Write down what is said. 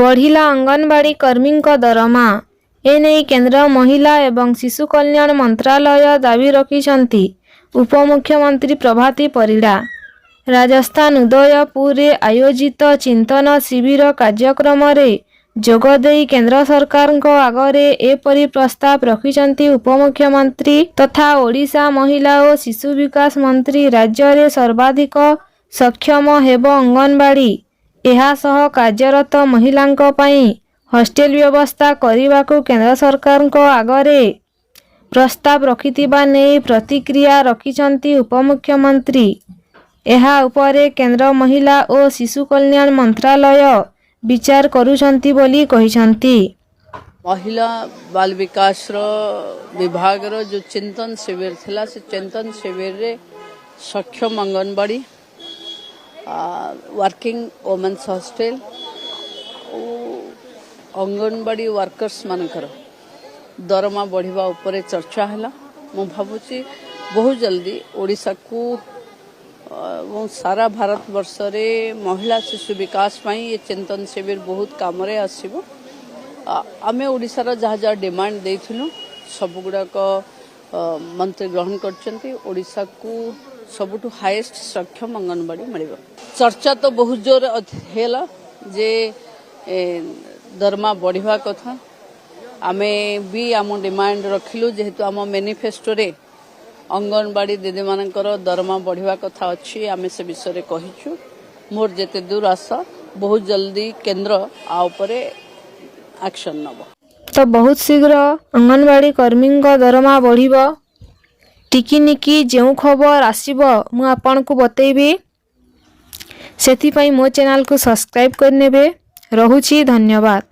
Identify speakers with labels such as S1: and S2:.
S1: बढ़िला अंगनवाड़ी कर्मी दरमा। एने केंद्र महिला एवं शिशु कल्याण मंत्रालय दाबी रखिछंती उपमुख्यमंत्री प्रभाती परिड़ा। राजस्थान उदयपुर आयोजित चिंतन शिविर कार्यक्रम रे जोगदेई केंद्र सरकार आगरे एपरी प्रस्ताव रखिछंती उपमुख्यमंत्री तथा ओडिशा महिला और शिशु विकास मंत्री। राज्य रे सर्वाधिक सक्षम हेब अंगनवाड़ी। एहा सह कार्यरत महिलांक पई हॉस्टेल व्यवस्था करने केंद्र सरकार आगरे प्रस्ताव रखिथिबा नेई प्रतिक्रिया रखिछंती उपमुख्यमंत्री। एहा उपरे केंद्र महिला और शिशु कल्याण मंत्रालय विचार करुछंती बोली कहिछंती।
S2: महिला बाल विकास विभाग जो चिंतन शिविर थिला से चिंतन शिविर रे सक्षम anganwadi working women's hostel anganwadi workers मानकर दरमा बढ़िबा उपरे चर्चा हैला। मु भाबुची बहुत जल्दी ओडिशा को सारा भारत वर्ष रे महिला शिशु विकास पाई ये चिंतन शिविर बहुत काम रे आसीबो। आमे ओडिशा रा जहा जहा डिमांड देइथिलु सब गुडा को मंत्री ग्रहण करचंती। ओडिशा को सबुठु हाईएस्ट सक्षम अंगनवाड़ी मिलिबो। चर्चा तो बहुत जोर हेला जे दरमा बढ़िबा कथा। आमे भी आम डिमांड रखिलु जेहेतु आम मैनिफेस्टो रे अंगनवाड़ी दीदी मानकर दरमा बढ़िबा कथा अछि। आमे से विषय रे कहिछु। मोर जेते दूर आशा बहुत जल्दी केंद्र आ उपरे एक्शन नब।
S1: तो बहुत शीघ्र अंगनवाड़ी कर्मी दरमा बढ़िबो। टिकिनिकी जो खबर आसीबो मु आपन को बतेबी। सेति पई मो चैनल को सब्सक्राइब करनेबे। रहुछि धन्यवाद।